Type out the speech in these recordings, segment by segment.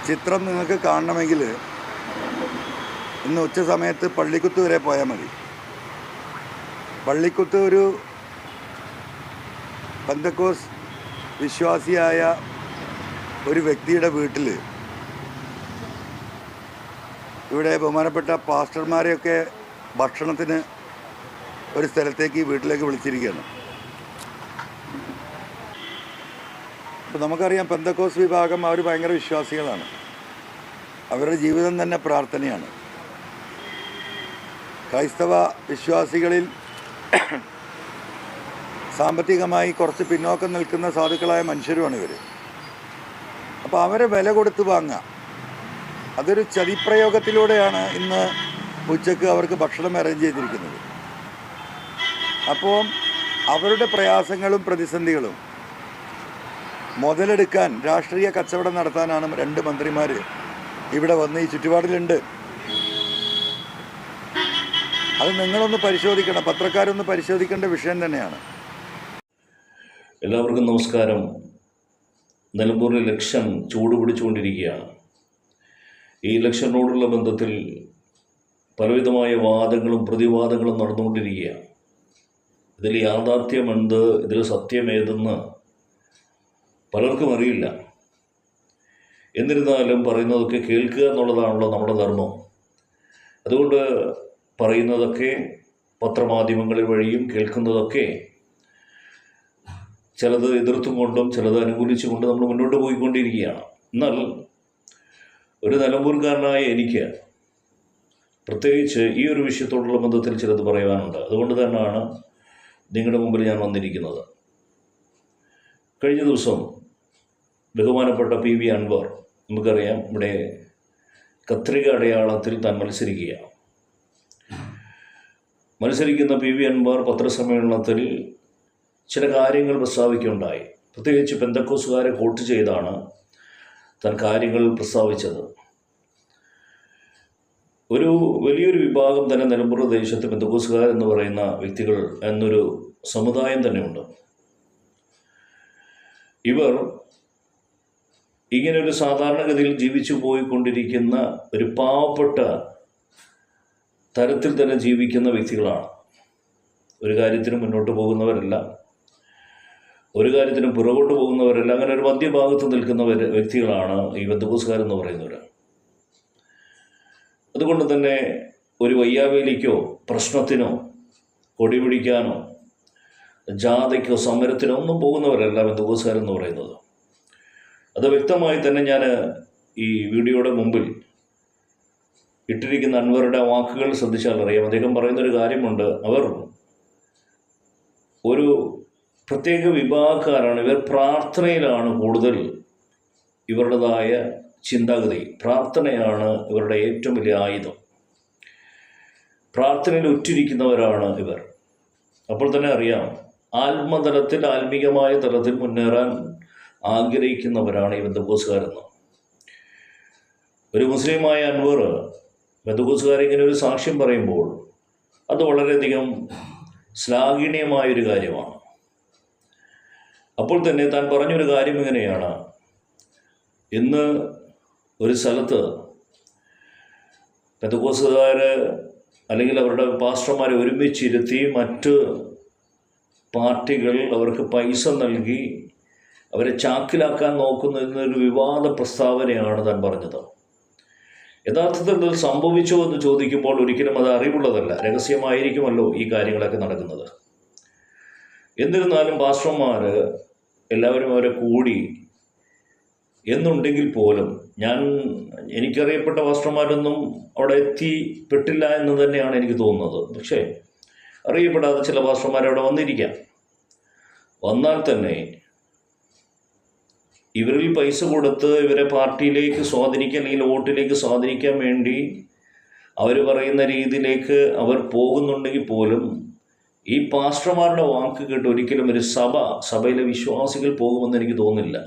ചിത്രം നിങ്ങൾക്ക് കാണണമെങ്കിൽ ഇന്ന് ഉച്ച സമയത്ത് പള്ളിക്കുത്ത് വരെ പോയാൽ മതി. പള്ളിക്കുത്ത് ഒരു പെന്തക്കോസ് വിശ്വാസിയായ ഒരു വ്യക്തിയുടെ വീട്ടിൽ ഇവിടെ ബഹുമാനപ്പെട്ട പാസ്റ്റർമാരെയൊക്കെ ഭക്ഷണത്തിന് ഒരു സ്ഥലത്തേക്ക് വീട്ടിലേക്ക് വിളിച്ചിരിക്കുകയാണ്. അപ്പോൾ നമുക്കറിയാം പെന്തക്കോസ് വിഭാഗം അവർ ഭയങ്കര വിശ്വാസികളാണ്. അവരുടെ ജീവിതം തന്നെ പ്രാർത്ഥനയാണ്. ക്രൈസ്തവ വിശ്വാസികളിൽ സാമ്പത്തികമായി കുറച്ച് പിന്നോക്കം നിൽക്കുന്ന സാധുക്കളായ മനുഷ്യരുമാണ് ഇവർ. അപ്പോൾ അവരെ വില കൊടുത്ത് വാങ്ങുക, അതൊരു ചതിപ്രയോഗത്തിലൂടെയാണ് ഇന്ന് ഉച്ചയ്ക്ക് അവർക്ക് ഭക്ഷണം അറേഞ്ച് ചെയ്തിരിക്കുന്നത്. അപ്പോൾ അവരുടെ പ്രയാസങ്ങളും പ്രതിസന്ധികളും മുതലെടുക്കാൻ രാഷ്ട്രീയ കച്ചവടം നടത്താനാണ് 2 മന്ത്രിമാർ ഇവിടെ വന്ന് ഈ ചുറ്റുപാടിലുണ്ട്. അത് നിങ്ങളൊന്ന് പരിശോധിക്കണം, പത്രക്കാരൊന്ന് പരിശോധിക്കേണ്ട വിഷയം തന്നെയാണ്. എല്ലാവർക്കും നമസ്കാരം. നിലമ്പൂരിൽ ഇലക്ഷൻ ചൂടുപിടിച്ചുകൊണ്ടിരിക്കുകയാണ്. ഈ ഇലക്ഷനോടുള്ള ബന്ധത്തിൽ പലവിധമായ വാദങ്ങളും പ്രതിവാദങ്ങളും നടന്നുകൊണ്ടിരിക്കുകയാണ്. ഇതിൽ യാഥാർത്ഥ്യമെന്ത്, ഇതിൽ സത്യമേതെന്ന് പലർക്കും അറിയില്ല. എന്നിരുന്നാലും പറയുന്നതൊക്കെ കേൾക്കുക എന്നുള്ളതാണല്ലോ നമ്മുടെ ധർമ്മം. അതുകൊണ്ട് പറയുന്നതൊക്കെ പത്രമാധ്യമങ്ങളിൽ വഴിയും കേൾക്കുന്നതൊക്കെ ചിലത് എതിർത്തും കൊണ്ടും ചിലത് അനുകൂലിച്ചും കൊണ്ട് നമ്മൾ മുന്നോട്ട് പോയിക്കൊണ്ടിരിക്കുകയാണ്. എന്നാൽ ഒരു നിലമ്പൂർക്കാരനായ എനിക്ക് പ്രത്യേകിച്ച് ഈ ഒരു വിഷയത്തോടുള്ള ബന്ധത്തിൽ ചിലത് പറയാനുണ്ട്. അതുകൊണ്ട് തന്നെയാണ് നിങ്ങളുടെ മുമ്പിൽ ഞാൻ വന്നിരിക്കുന്നത്. കഴിഞ്ഞ ദിവസം ബഹുമാനപ്പെട്ട PV അൻവർ, നമുക്കറിയാം, ഇവിടെ കത്രിക അടയാളത്തിൽ താൻ മത്സരിക്കുന്ന PV അൻവർ പത്രസമ്മേളനത്തിൽ ചില കാര്യങ്ങൾ പ്രസ്താവിക്കുകയുണ്ടായി. പ്രത്യേകിച്ച് പെന്തക്കോസുകാരെ കോട്ട് ചെയ്താണ് താൻ കാര്യങ്ങൾ പ്രസ്താവിച്ചത്. ഒരു വലിയൊരു വിഭാഗം തന്നെ നിലമ്പൂർ ദേശത്ത് പെന്തക്കോസുകാർ എന്ന് പറയുന്ന വ്യക്തികൾ എന്നൊരു സമുദായം തന്നെയുണ്ട്. ഇവർ ഇങ്ങനൊരു സാധാരണഗതിയിൽ ജീവിച്ചു പോയിക്കൊണ്ടിരിക്കുന്ന ഒരു പാവപ്പെട്ട തരത്തിൽ തന്നെ ജീവിക്കുന്ന വ്യക്തികളാണ്. ഒരു കാര്യത്തിനും മുന്നോട്ട് പോകുന്നവരല്ല, ഒരു കാര്യത്തിനും പുറകോട്ട് പോകുന്നവരല്ല. അങ്ങനെ ഒരു മധ്യഭാഗത്ത് നിൽക്കുന്ന വ്യക്തികളാണ് ഈ പെന്തക്കോസുകാരെന്ന് പറയുന്നവർ. അതുകൊണ്ട് തന്നെ ഒരു വയ്യാവേലിക്കോ പ്രശ്നത്തിനോ കൊടി പിടിക്കാനോ ജാഥയ്ക്കോ സമരത്തിനോ ഒന്നും പോകുന്നവരല്ല പെന്തക്കോസുകാരെന്ന് പറയുന്നത്. അത് വ്യക്തമായി തന്നെ ഞാൻ ഈ വീഡിയോയുടെ മുമ്പിൽ ഇട്ടിരിക്കുന്ന അൻവറുടെ വാക്കുകൾ ശ്രദ്ധിച്ചാൽ അറിയാം. അദ്ദേഹം പറയുന്നൊരു കാര്യമുണ്ട്, അവർ ഒരു പ്രത്യേക വിഭാഗക്കാരാണ്, ഇവർ പ്രാർത്ഥനയിലാണ് കൂടുതൽ ഇവരുടേതായ ചിന്താഗതി. പ്രാർത്ഥനയാണ് ഇവരുടെ ഏറ്റവും വലിയ ആയുധം. പ്രാർത്ഥനയിൽ ഉറ്റിരിക്കുന്നവരാണ് ഇവർ. അപ്പോൾ തന്നെ അറിയാം, ആത്മതലത്തിൽ ആത്മീകമായ തലത്തിൽ മുന്നേറാൻ ആഗ്രഹിക്കുന്നവരാണ് ഈ പെന്തക്കോസുകാരെന്ന്. ഒരു മുസ്ലിമായ അൻവർ പെന്തക്കോസുകാരെ ഇങ്ങനെ ഒരു സാക്ഷ്യം പറയുമ്പോൾ അത് വളരെയധികം ശ്ലാഘനീയമായൊരു കാര്യമാണ്. അപ്പോൾ തന്നെ താൻ പറഞ്ഞൊരു കാര്യം ഇങ്ങനെയാണ്, ഇന്ന് ഒരു സ്ഥലത്ത് പെന്തക്കോസുകാർ അല്ലെങ്കിൽ അവരുടെ പാസ്റ്റർമാരെ ഒരുമിച്ചിരുത്തി മറ്റ് പാർട്ടികൾ അവർക്ക് പൈസ നൽകി അവരെ ചാക്കിലാക്കാൻ നോക്കുന്നു എന്നൊരു വിവാദ പ്രസ്താവനയാണ് താൻ പറഞ്ഞത്. യഥാർത്ഥത്തിൽ ഇത് സംഭവിച്ചോ എന്ന് ചോദിക്കുമ്പോൾ ഒരിക്കലും അത് അറിവുള്ളതല്ല, രഹസ്യമായിരിക്കുമല്ലോ ഈ കാര്യങ്ങളൊക്കെ നടക്കുന്നത്. എന്നിരുന്നാലും പാസ്റ്റർമാർ എല്ലാവരും അവരെ കൂടി എന്നുണ്ടെങ്കിൽ പോലും എനിക്കറിയപ്പെട്ട പാസ്റ്റർമാരൊന്നും അവിടെ എത്തിപ്പെട്ടില്ല എന്ന് തന്നെയാണ് എനിക്ക് തോന്നുന്നത്. പക്ഷേ അറിയപ്പെടാതെ ചില പാസ്റ്റർമാർ അവിടെ വന്നിരിക്കാം. വന്നാൽ തന്നെ ഇവരിൽ പൈസ കൊടുത്ത് ഇവരെ പാർട്ടിയിലേക്ക് സ്വാധീനിക്കാൻ അല്ലെങ്കിൽ വോട്ടിലേക്ക് സ്വാധീനിക്കാൻ വേണ്ടി അവർ പറയുന്ന രീതിയിലേക്ക് അവർ പോകുന്നുണ്ടെങ്കിൽ പോലും ഈ പാസ്റ്റർമാരുടെ വാക്ക് കേട്ട് ഒരിക്കലും ഒരു സഭയിലെ വിശ്വാസികൾ പോകുമെന്ന് എനിക്ക് തോന്നുന്നില്ല.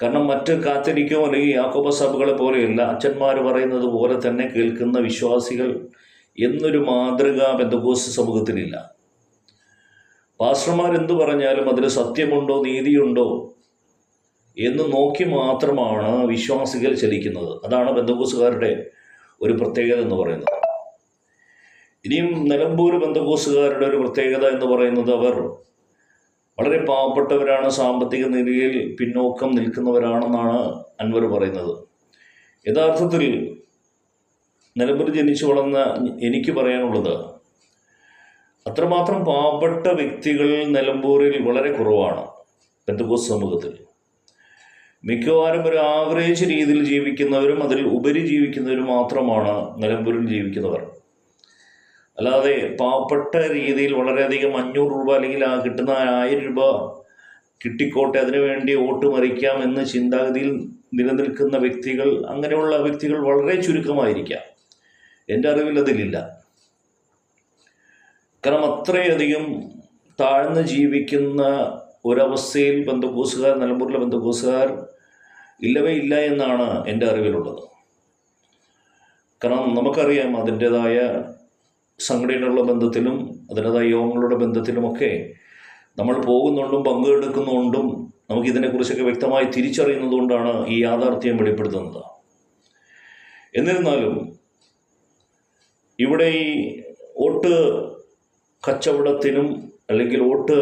കാരണം മറ്റ് കാത്തലിക്കോ അല്ലെങ്കിൽ യാക്കോബ സഭകളെ പോലെയല്ല, അച്ഛന്മാർ പറയുന്നത് പോലെ തന്നെ കേൾക്കുന്ന വിശ്വാസികൾ എന്നൊരു മാതൃക പെന്തക്കോസ്ത് സമൂഹത്തിലില്ല. പാസ്റ്റർമാർ എന്തു പറഞ്ഞാലും അതിൽ സത്യമുണ്ടോ നീതിയുണ്ടോ എന്ന് നോക്കി മാത്രമാണ് വിശ്വാസികൾ ചലിക്കുന്നത്. അതാണ് പെന്തക്കോസ്തുകാരുടെ ഒരു പ്രത്യേകത എന്ന് പറയുന്നത്. ഇനിയും നിലമ്പൂർ പെന്തക്കോസ്തുകാരുടെ ഒരു പ്രത്യേകത എന്ന് പറയുന്നത്, അവർ വളരെ പാവപ്പെട്ടവരാണ്, സാമ്പത്തിക നിലയിൽ പിന്നോക്കം നിൽക്കുന്നവരാണെന്നാണ് അൻവർ പറയുന്നത്. യഥാർത്ഥത്തിൽ നിലമ്പൂർ ജനിച്ചു വളർന്ന എനിക്ക് പറയാനുള്ളത്, അത്രമാത്രം പാവപ്പെട്ട വ്യക്തികൾ നിലമ്പൂരിൽ വളരെ കുറവാണ്. പെന്തക്കോസ്ത് സമൂഹത്തിൽ മിക്കവാറും ഒരു ആവറേജ് രീതിയിൽ ജീവിക്കുന്നവരും അതിൽ ഉപരി ജീവിക്കുന്നവരും മാത്രമാണ് നിലമ്പൂരിൽ ജീവിക്കുന്നവർ. അല്ലാതെ പാവപ്പെട്ട രീതിയിൽ വളരെയധികം 500 രൂപ അല്ലെങ്കിൽ ആ കിട്ടുന്ന 1000 രൂപ കിട്ടിക്കോട്ടെ അതിനുവേണ്ടി വോട്ട് മറിക്കാം എന്ന ചിന്താഗതിയിൽ നിലനിൽക്കുന്ന വ്യക്തികൾ, അങ്ങനെയുള്ള വ്യക്തികൾ വളരെ ചുരുക്കമായിരിക്കാം. എൻ്റെ അറിവിൽ അതിലില്ല. കാരണം അത്രയധികം താഴ്ന്ന് ജീവിക്കുന്ന ഒരവസ്ഥയിൽ പെന്തക്കോസ്തുകാർ, നിലമ്പൂരിലെ പെന്തക്കോസ്തുകാർ ഇല്ലവേ ഇല്ല എന്നാണ് എൻ്റെ അറിവിലുള്ളത്. കാരണം നമുക്കറിയാം, അതിൻ്റേതായ സംഘടനകളുടെ ബന്ധത്തിലും അതിൻ്റേതായ യോഗങ്ങളുടെ ബന്ധത്തിലുമൊക്കെ നമ്മൾ പോകുന്നുണ്ടും പങ്കെടുക്കുന്നുണ്ടും നമുക്കിതിനെക്കുറിച്ചൊക്കെ വ്യക്തമായി തിരിച്ചറിയുന്നതുകൊണ്ടാണ് ഈ യാഥാർത്ഥ്യം വെളിപ്പെടുത്തുന്നത്. എന്നിരുന്നാലും ഇവിടെ ഈ വോട്ട് കച്ചവടത്തിനും അല്ലെങ്കിൽ വോട്ട്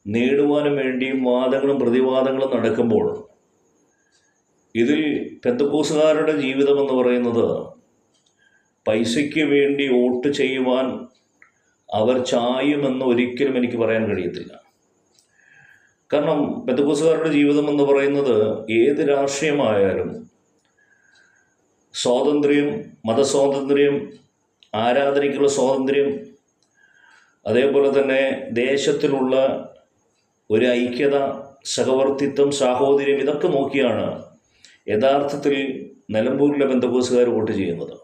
നേടുവാനും വേണ്ടിയും വാദങ്ങളും പ്രതിവാദങ്ങളും നടക്കുമ്പോൾ, ഇതിൽ പെന്തക്കോസ്തുകാരുടെ ജീവിതം എന്ന് പറയുന്നത് പൈസയ്ക്ക് വേണ്ടി വോട്ട് ചെയ്യുവാൻ അവർ ചായുമെന്ന് ഒരിക്കലും എനിക്ക് പറയാൻ കഴിയത്തില്ല. കാരണം പെന്തക്കോസ്തുകാരുടെ ജീവിതം എന്ന് പറയുന്നത് ഏത് രാഷ്ട്രീയമായാലും സ്വാതന്ത്ര്യം, മതസ്വാതന്ത്ര്യം, ആരാധനയ്ക്കുള്ള സ്വാതന്ത്ര്യം, അതേപോലെ തന്നെ ദേശത്തിലുള്ള ഒരു ഐക്യത, സഹവർത്തിത്വം, സാഹോദര്യം, ഇതൊക്കെ നോക്കിയാണ് യഥാർത്ഥത്തിൽ നിലമ്പൂരിലെ പെന്തക്കോസ്തുകാർ വോട്ട് ചെയ്യുന്നത്.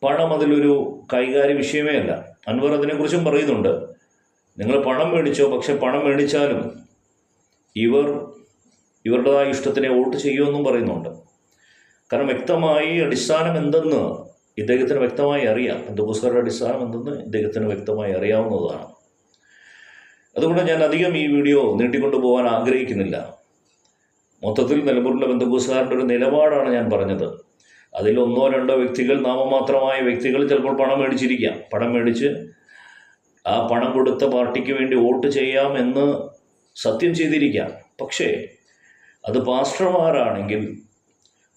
പണം അതിലൊരു കൈകാര്യ വിഷയമേ അല്ല. അൻവർ അതിനെക്കുറിച്ചും പറയുന്നുണ്ട്. നിങ്ങൾ പണം മേടിച്ചോ, പക്ഷെ പണം മേടിച്ചാലും ഇവരുടേതായ ഇഷ്ടത്തിനെ വോട്ട് ചെയ്യുമെന്നും പറയുന്നുണ്ട്. കാരണം വ്യക്തമായി അടിസ്ഥാനം എന്തെന്ന് ഇദ്ദേഹത്തിന് വ്യക്തമായി അറിയാം. പെന്തക്കോസ്തുകാരുടെ അടിസ്ഥാനം എന്തെന്ന് ഇദ്ദേഹത്തിന് വ്യക്തമായി അറിയാവുന്നതാണ്. അതുകൊണ്ട് ഞാൻ അധികം ഈ വീഡിയോ നീട്ടിക്കൊണ്ടു പോകാൻ ആഗ്രഹിക്കുന്നില്ല. മൊത്തത്തിൽ നിലമ്പൂരിലെ പെന്തക്കോസ്തുകാരുടെ ഒരു നിലപാടാണ് ഞാൻ പറഞ്ഞത്. അതിൽ 1-2 വ്യക്തികൾ, നാമമാത്രമായ വ്യക്തികൾ ചിലപ്പോൾ പണം മേടിച്ചിരിക്കാം. പണം മേടിച്ച് ആ പണം കൊടുത്ത പാർട്ടിക്ക് വേണ്ടി വോട്ട് ചെയ്യാം എന്ന് സത്യം ചെയ്തിരിക്കാം. പക്ഷേ അത് പാസ്റ്റർമാരാണെങ്കിൽ,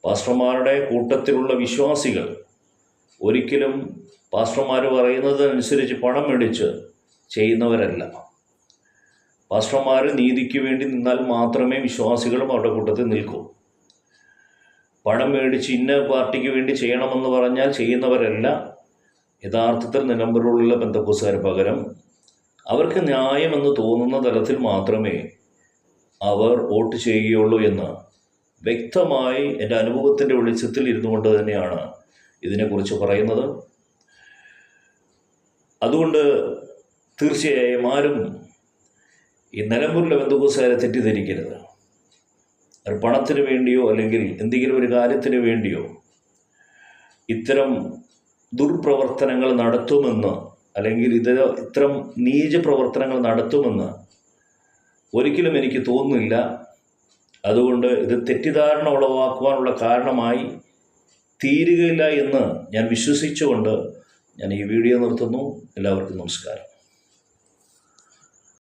പാസ്റ്റർമാരുടെ കൂട്ടത്തിലുള്ള വിശ്വാസികൾ ഒരിക്കലും പാസ്റ്റർമാർ പറയുന്നതനുസരിച്ച് പണം മേടിച്ച് ചെയ്യുന്നവരല്ല. പാസ്റ്റർമാർ നീതിക്ക് വേണ്ടി നിന്നാൽ മാത്രമേ വിശ്വാസികളും അവരുടെ കൂട്ടത്തിൽ നിൽക്കൂ. പണം മേടിച്ച് ഇന്ന പാർട്ടിക്ക് വേണ്ടി ചെയ്യണമെന്ന് പറഞ്ഞാൽ ചെയ്യുന്നവരല്ല യഥാർത്ഥത്തിൽ നിലമ്പൂരിലുള്ള പെന്തക്കോസ്തുകാർ. പകരം അവർക്ക് ന്യായമെന്ന് തോന്നുന്ന തലത്തിൽ മാത്രമേ അവർ വോട്ട് ചെയ്യുകയുള്ളൂ എന്ന് വ്യക്തമായി എൻ്റെ അനുഭവത്തിൻ്റെ വെളിച്ചത്തിൽ ഇരുന്നു കൊണ്ട് തന്നെയാണ് ഇതിനെക്കുറിച്ച് പറയുന്നത്. അതുകൊണ്ട് തീർച്ചയായും ആരും ഈ നിലമ്പൂരിലെ പെന്തക്കോസ്തുകാരെ തെറ്റിദ്ധരിക്കരുത്. ഒരു പണത്തിന് വേണ്ടിയോ അല്ലെങ്കിൽ എന്തെങ്കിലും ഒരു കാര്യത്തിന് വേണ്ടിയോ ഇത്തരം ദുർപ്രവർത്തനങ്ങൾ നടത്തുമെന്ന്, അല്ലെങ്കിൽ ഇത്തരം നീച പ്രവർത്തനങ്ങൾ നടത്തുമെന്ന് ഒരിക്കലും എനിക്ക് തോന്നുന്നില്ല. അതുകൊണ്ട് ഇത് തെറ്റിദ്ധാരണ ഉളവാക്കുവാനുള്ള കാരണമായി തീരുകയില്ല എന്ന് ഞാൻ വിശ്വസിച്ചുകൊണ്ട് ഞാൻ ഈ വീഡിയോ നിർത്തുന്നു. എല്ലാവർക്കും നമസ്കാരം.